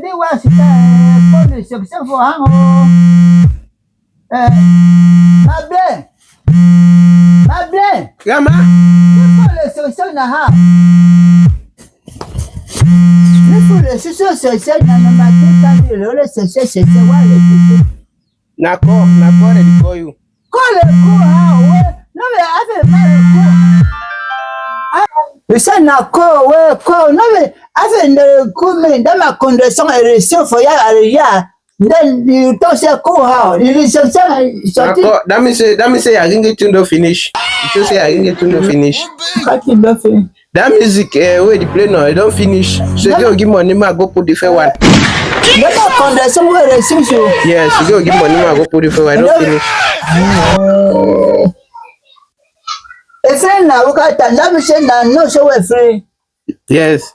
money was police except for hang my brain. Grandma. Police so na ha. The police so said na my two let's say why. Na call they call you. Call how? No, I have a you said now call no I think the good that my condition is for ya then you don't say call how it is something that me say I didn't get to finish. You say I didn't get to finish. That music where they play now, I don't finish. So you go give money, I go put the fair one. That my condition where I see you. Yes, you go give money, I go put the fair one. I don't finish. A friend now, look at that. Let me say that no show a free. Yes.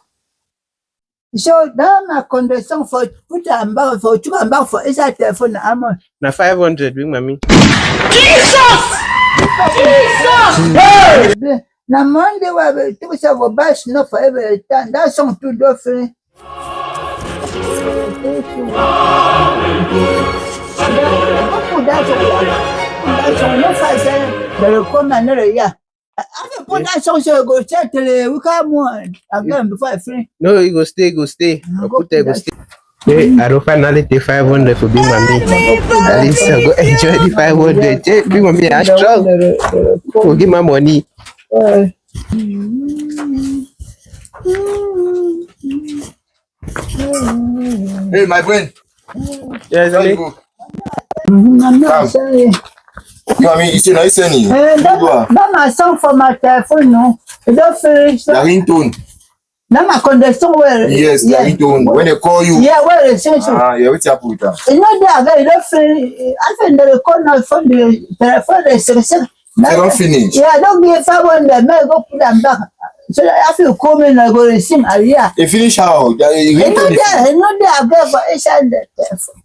So that my condition for put and back for 2 and back for is that telephone ammo. Now 500, bring mommy. Jesus! Now Monday we do have a bash no for every time. That song too different. That's no fight. The recommend yeah. I can put that song so go check we come on again before I finish. No, you go stay. I put there, go stay. Hey, I don't finally take 500 for being mommy. At least I go enjoy the 500. Hey, bring mommy, I'm strong. Go give my money. Hey, my friend. Yes, I'm sorry. You know what I mean? You say, no, you send That my song for my telephone, no. You don't finish. The ringtone. That my condition where. Yes, the ringtone. When they call you. Yeah, where is it? Yeah, what's up with that? You know that you don't finish. I think the corner from the telephone is They don't finish. Yeah, don't give 500. May go put them back. So I feel coming, I go to sing. Yeah. They finish how? The ringtone. Not there. I go for the telephone.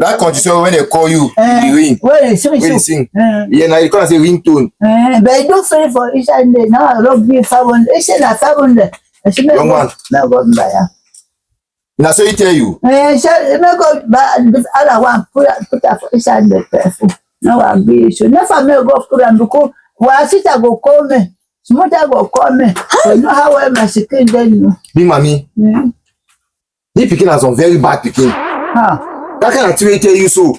That condition when they call you, you ring. Where is When you sing. Yeah, now you can't say ringtone. But I don't feel for each and now I don't give 500. It's not 500. Young man. No go buy. Now so he tell you. So no go buy the other one put up for each and the person. No one be so never me go put am because why sit I go call me. Small go call me. So know how I my second then. Big mommy. This picking has some very bad picking. That kind of thing tell you so.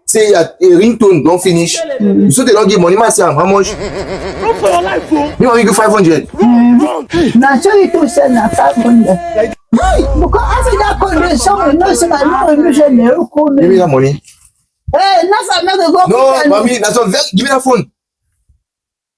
Say a ringtone don't finish. So they don't give money. Man say how much? Run for your life, bro. You want me give 500? Now show you to send 500. Because after that condition, no say I know you should never call me. Give me that money. Hey, nothing go. No, mommy, that's a very give me that phone.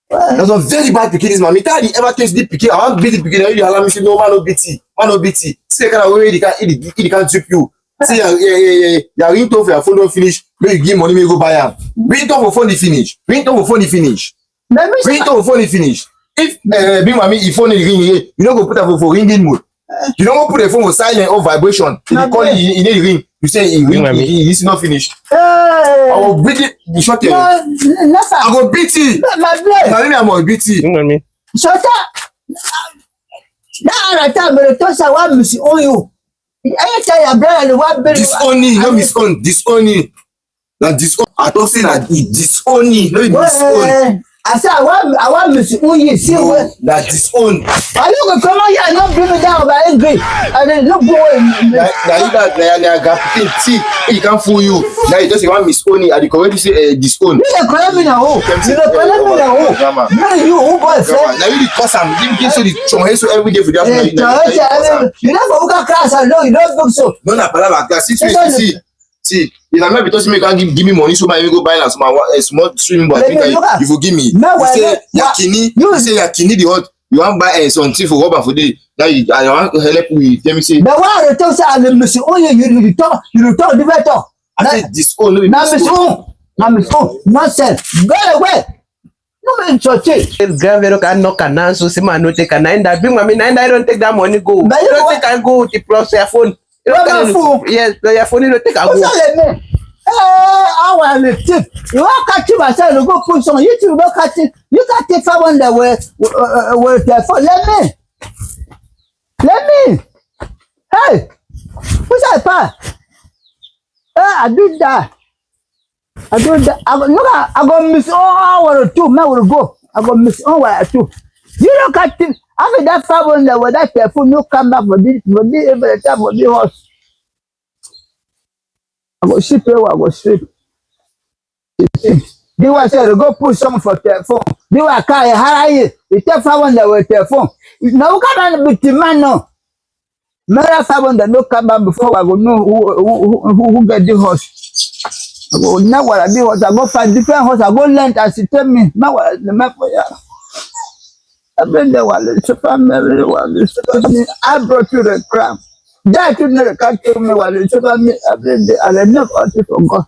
That's a very bad picking this mommy. Tell you ever taste the picking. I want beat the picking. You allow me say no man no BT. Man no BT. See kind of way they can't trip you. See, your ringtone for your phone don't finish. When you give money, you go buy am. Ringtone for phone the finish. Ringtone for phone the finish. Ringtone for phone the finish. If big mommy, if phone the ring, you don't go put that for ringing mode. You don't go put the phone for silent or vibration. If you call it, you need the ring. You say it ring, it's not finished. I will beat it. You shut it. I go beat it. I will beat it. Shut up. That time, but the toss I want to on you. I tell your brother what disown, no misown, disown. Now disown. I don't say that disown, no disown. I said I want to you see what that disown. I look come on here, not bring me down by angry. I then look boy. You can't fool you. Now you just want misown at the correct say disown. You call me now. You call me now. Now you boy friend. Now you the cause I'm giving so the chonhe so every day for that. You never walk class alone, you don't look so. No na palabra class. See, if I'm not because you can give me money, so my go buy a small swimming pool. You will give me. You say yakini the hot. You want buy something for rubber for the. Now I want to help you. Let me say. The one that tells you, Monsieur, oh you talk the better. I said disown. Now Monsieur, nonsense. Go away. No man church. Grandvero can knock an answer. See man no take a 9 that bring mommy 9 I don't take that money go. But you don't think I go to plus your phone. Yes, your phone don't take a go. I want to tip. You want to catch myself to go put some YouTube. Don't catch it. You can't take someone that will telephone. Let me. Hey, Papa. I do that. I go miss all or two. I will go. I go miss all or two. You look at it. After that 500 with that telephone, you come back for this every time for the horse. I go sleep. I go sleep. They want to go put some for telephone. They want to carry high. You take 500 with telephone. No, come on, with the man. No. Mara 500 no come back before I go know who get the horse. I go now what I do was I go find different horse. I go learn as you tell me. Now what the map for ya. I bring the wallet. So family wallet. I brought you the crown. That you never can't tell me what it's about me. I bring the I never got it from God.